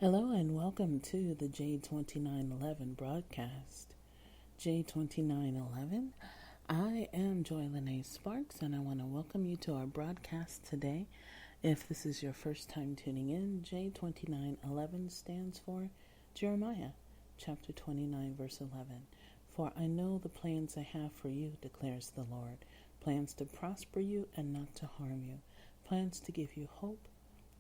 Hello and welcome to the J2911 Broadcast. J2911, I am J2911 Sparks and I want to welcome you to our broadcast today. If this is your first time tuning in, J2911 stands for Jeremiah chapter 29 verse 11. For I know the plans I have for you, declares the Lord, plans to prosper you and not to harm you, plans to give you hope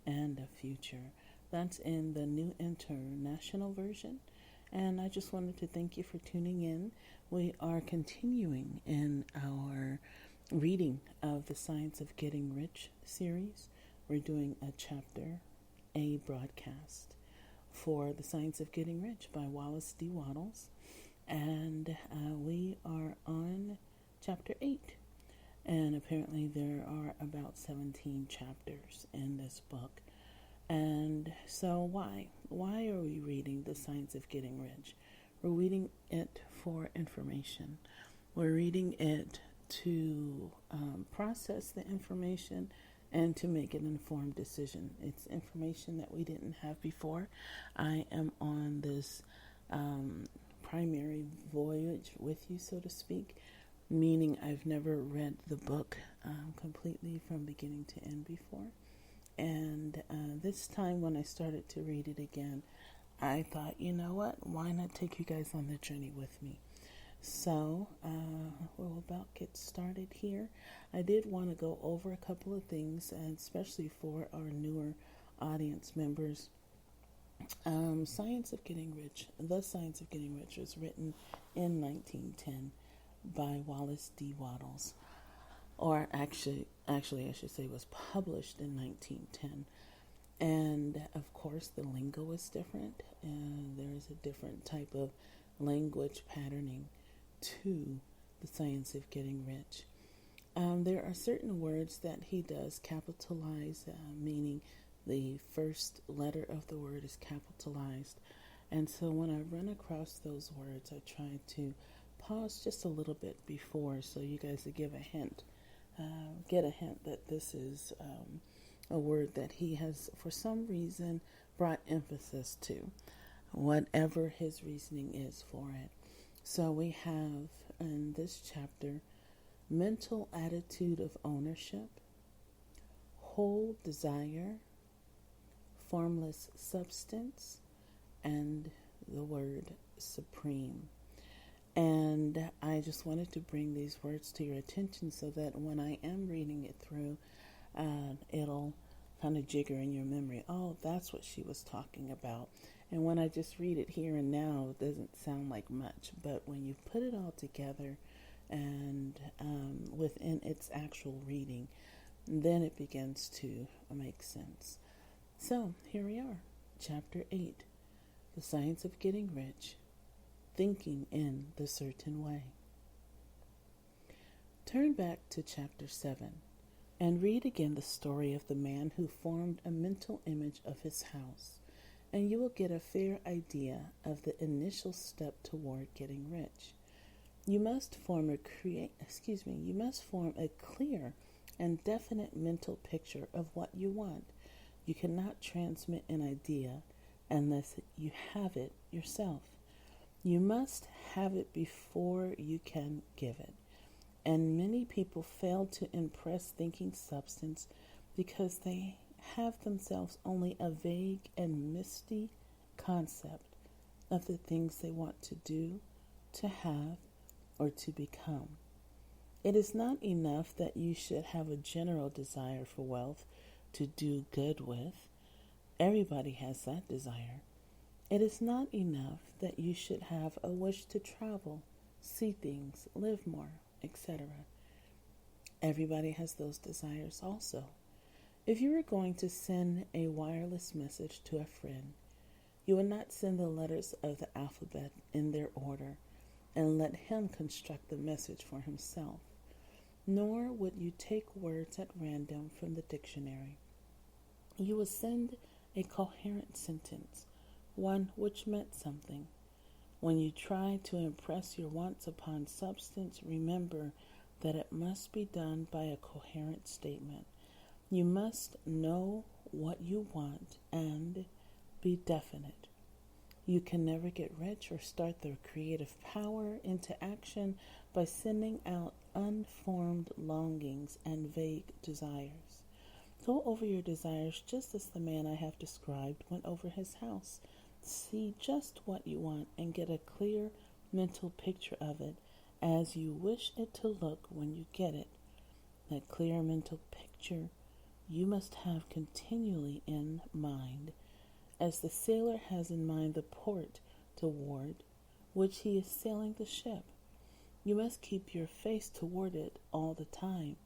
and a future. That's in the New International Version. And I just wanted to thank you for tuning in. We are continuing in our reading of the Science of Getting Rich series. We're doing a broadcast for the Science of Getting Rich by Wallace D. Wattles. And we are on chapter 8. And apparently there are about 17 chapters in this book. And so why? Why are we reading The Science of Getting Rich? We're reading it for information. We're reading it to process the information and to make an informed decision. It's information that we didn't have before. I am on this primary voyage with you, so to speak, meaning I've never read the book completely from beginning to end before. And this time when I started to read it again, I thought, you know what, why not take you guys on the journey with me? So we'll about get started here. I did want to go over a couple of things, and especially for our newer audience members. Science of Getting Rich, The Science of Getting Rich was written in 1910 by Wallace D. Wattles. Or actually, I should say was published in 1910. And, of course, the lingo is different. And there's a different type of language patterning to the Science of Getting Rich. There are certain words that he does capitalize, meaning the first letter of the word is capitalized. And so when I run across those words, I try to pause just a little bit before so you guys will get a hint that this is a word that he has, for some reason, brought emphasis to, whatever his reasoning is for it. So we have in this chapter, mental attitude of ownership, whole desire, formless substance, and the word supreme. And I just wanted to bring these words to your attention so that when I am reading it through, it'll kind of jigger in your memory. Oh, that's what she was talking about. And when I just read it here and now, it doesn't sound like much. But when you put it all together and within its actual reading, then it begins to make sense. So here we are, Chapter 8, The Science of Getting Rich. Thinking in the certain way. Turn back to chapter 7 and read again the story of the man who formed a mental image of his house, and you will get a fair idea of the initial step toward getting rich. You must form a clear and definite mental picture of what you want. You cannot transmit an idea unless you have it yourself. You must have it before you can give it. And many people fail to impress thinking substance because they have themselves only a vague and misty concept of the things they want to do, to have, or to become. It is not enough that you should have a general desire for wealth to do good with. Everybody has that desire. It is not enough that you should have a wish to travel, see things, live more, etc. Everybody has those desires also. If you were going to send a wireless message to a friend, you would not send the letters of the alphabet in their order and let him construct the message for himself, nor would you take words at random from the dictionary. You would send a coherent sentence, one which meant something. When you try to impress your wants upon substance, remember that it must be done by a coherent statement. You must know what you want and be definite. You can never get rich or start the creative power into action by sending out unformed longings and vague desires. Go over your desires just as the man I have described went over his house. See just what you want and get a clear mental picture of it as you wish it to look when you get it. That clear mental picture you must have continually in mind, as the sailor has in mind the port toward which he is sailing the ship. You must keep your face toward it all the time.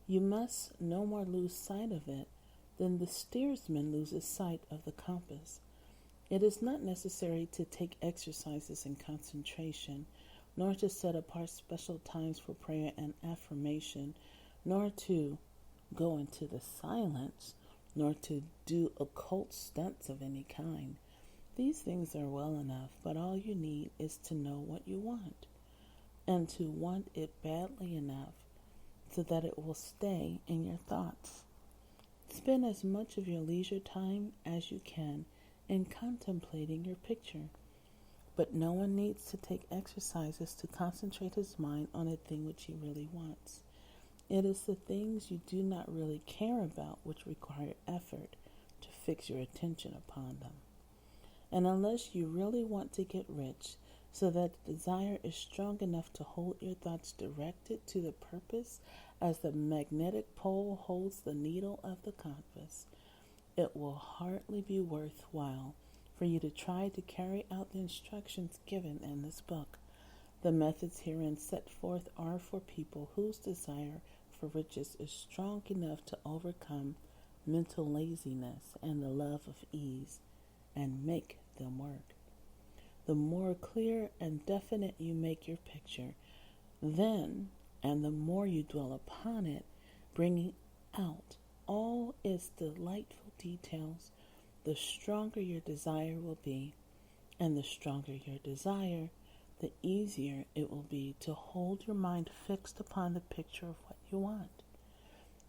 You must no more lose sight of it than the steersman loses sight of the compass. It is not necessary to take exercises in concentration, nor to set apart special times for prayer and affirmation, nor to go into the silence, nor to do occult stunts of any kind. These things are well enough, but all you need is to know what you want, and to want it badly enough so that it will stay in your thoughts. Spend as much of your leisure time as you can in contemplating your picture. But no one needs to take exercises to concentrate his mind on a thing which he really wants. It is the things you do not really care about which require effort to fix your attention upon them. And unless you really want to get rich, so that the desire is strong enough to hold your thoughts directed to the purpose as the magnetic pole holds the needle of the compass, it will hardly be worthwhile for you to try to carry out the instructions given in this book. The methods herein set forth are for people whose desire for riches is strong enough to overcome mental laziness and the love of ease and make them work. The more clear and definite you make your picture, then, and the more you dwell upon it, bringing out all its delightful details, the stronger your desire will be, and the stronger your desire, the easier it will be to hold your mind fixed upon the picture of what you want.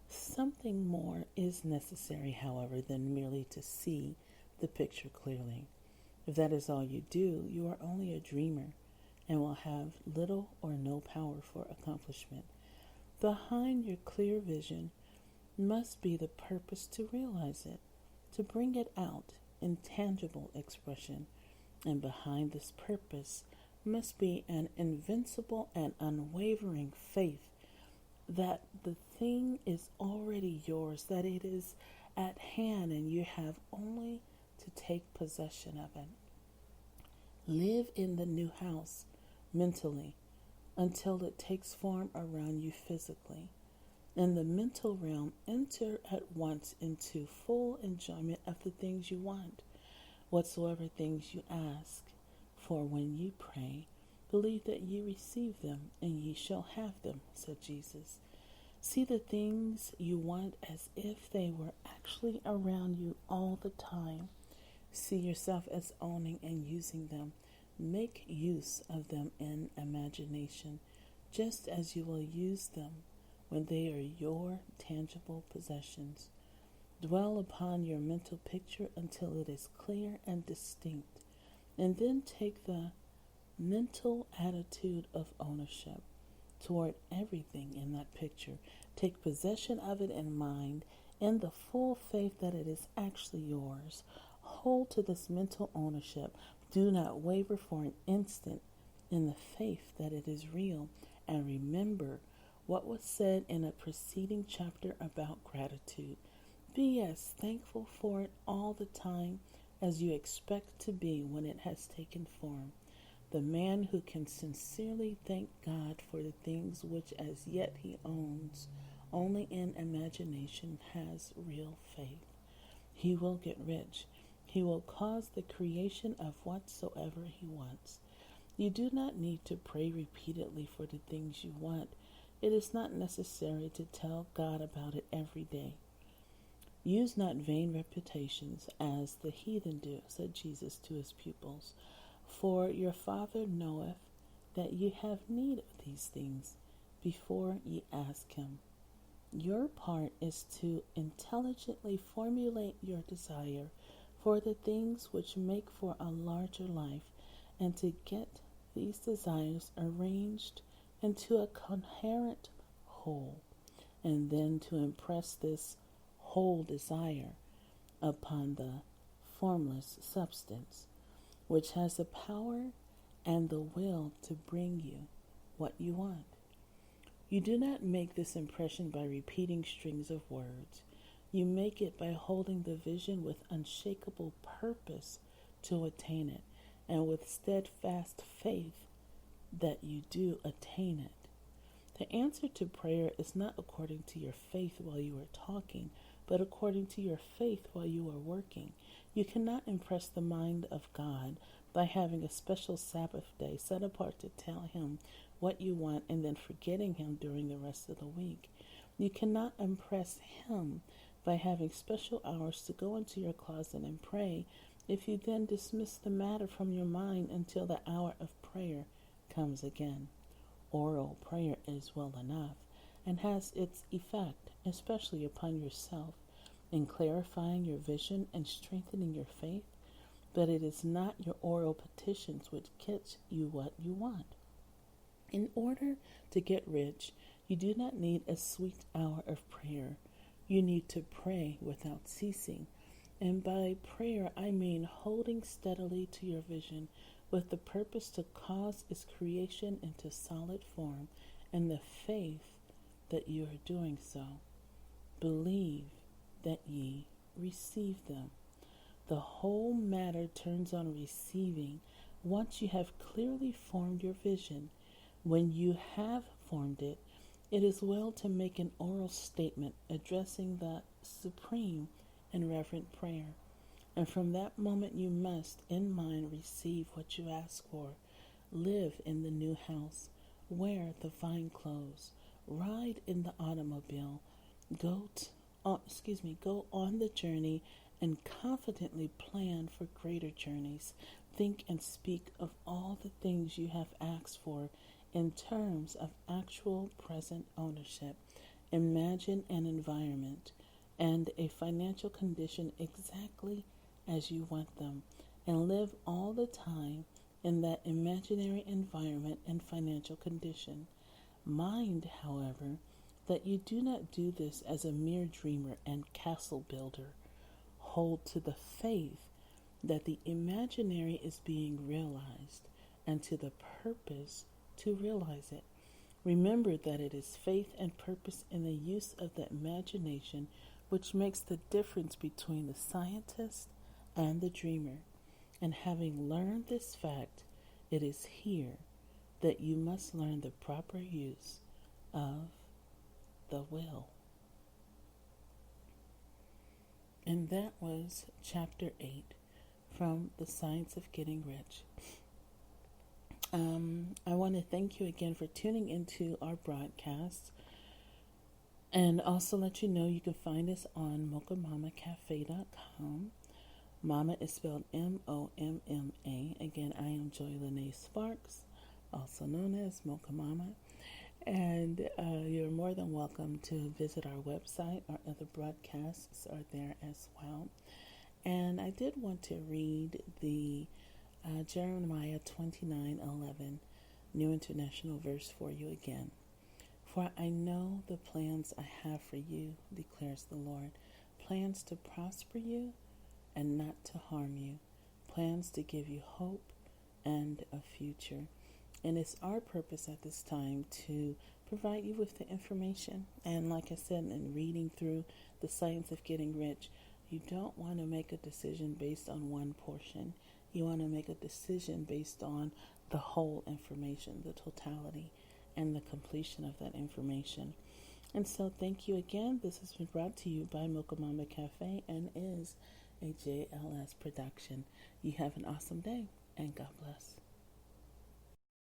Something more is necessary, however, than merely to see the picture clearly. If that is all you do, you are only a dreamer and will have little or no power for accomplishment. Behind your clear vision must be the purpose to realize it, to bring it out in tangible expression, and behind this purpose must be an invincible and unwavering faith that the thing is already yours, that it is at hand and you have only to take possession of it. Live in the new house mentally until it takes form around you physically. In the mental realm, enter at once into full enjoyment of the things you want, whatsoever things you ask. For when you pray, believe that ye receive them, and ye shall have them, said Jesus. See the things you want as if they were actually around you all the time. See yourself as owning and using them. Make use of them in imagination, just as you will use them when they are your tangible possessions. Dwell upon your mental picture until it is clear and distinct, and then take the mental attitude of ownership toward everything in that picture. Take possession of it in mind, in the full faith that it is actually yours. Hold to this mental ownership. Do not waver for an instant in the faith that it is real. And remember what was said in a preceding chapter about gratitude. Be as thankful for it all the time as you expect to be when it has taken form. The man who can sincerely thank God for the things which as yet he owns only in imagination has real faith. He will get rich. He will cause the creation of whatsoever he wants. You do not need to pray repeatedly for the things you want. It is not necessary to tell God about it every day. Use not vain reputations as the heathen do, said Jesus to his pupils. For your Father knoweth that ye have need of these things before ye ask him. Your part is to intelligently formulate your desire for the things which make for a larger life, and to get these desires arranged into a coherent whole, and then to impress this whole desire upon the formless substance, which has the power and the will to bring you what you want. You do not make this impression by repeating strings of words. You make it by holding the vision with unshakable purpose to attain it, and with steadfast faith that you do attain it. The answer to prayer is not according to your faith while you are talking, but according to your faith while you are working. You cannot impress the mind of God by having a special Sabbath day set apart to tell Him what you want and then forgetting Him during the rest of the week. You cannot impress Him by having special hours to go into your closet and pray if you then dismiss the matter from your mind until the hour of prayer comes again. Oral prayer is well enough and has its effect, especially upon yourself, in clarifying your vision and strengthening your faith, but it is not your oral petitions which get you what you want. In order to get rich, you do not need a sweet hour of prayer. You need to pray without ceasing. And by prayer, I mean holding steadily to your vision with the purpose to cause its creation into solid form and the faith that you are doing so. Believe that ye receive them. The whole matter turns on receiving once you have clearly formed your vision. When you have formed it, it is well to make an oral statement addressing the supreme and reverent prayer. And from that moment you must, in mind, receive what you ask for. Live in the new house. Wear the fine clothes. Ride in the automobile. Go on the journey and confidently plan for greater journeys. Think and speak of all the things you have asked for in terms of actual present ownership. Imagine an environment and a financial condition exactly as you want them, and live all the time in that imaginary environment and financial condition. Mind, however, that you do not do this as a mere dreamer and castle builder. Hold to the faith that the imaginary is being realized, and to the purpose to realize it. Remember that it is faith and purpose in the use of the imagination which makes the difference between the scientist and the dreamer. And having learned this fact, it is here that you must learn the proper use of the will. And that was Chapter 8 from The Science of Getting Rich. I want to thank you again for tuning into our broadcast, and also let you know you can find us on mochamommacafé.com. Mama is spelled M-O-M-M-A. Again, I am Joy Lene Sparks, also known as Mocha Momma, and you're more than welcome to visit our website. Our other broadcasts are there as well. And I did want to read the Jeremiah 29:11 New International Verse for you again. For I know the plans I have for you, declares the Lord, plans to prosper you and not to harm you, plans to give you hope and a future. And it's our purpose at this time to provide you with the information. And like I said, in reading through The Science of Getting Rich, you don't want to make a decision based on one portion. You want to make a decision based on the whole information, the totality, and the completion of that information. And so thank you again. This has been brought to you by Mocha Momma Cafe and is a JLS production. You have an awesome day, and God bless.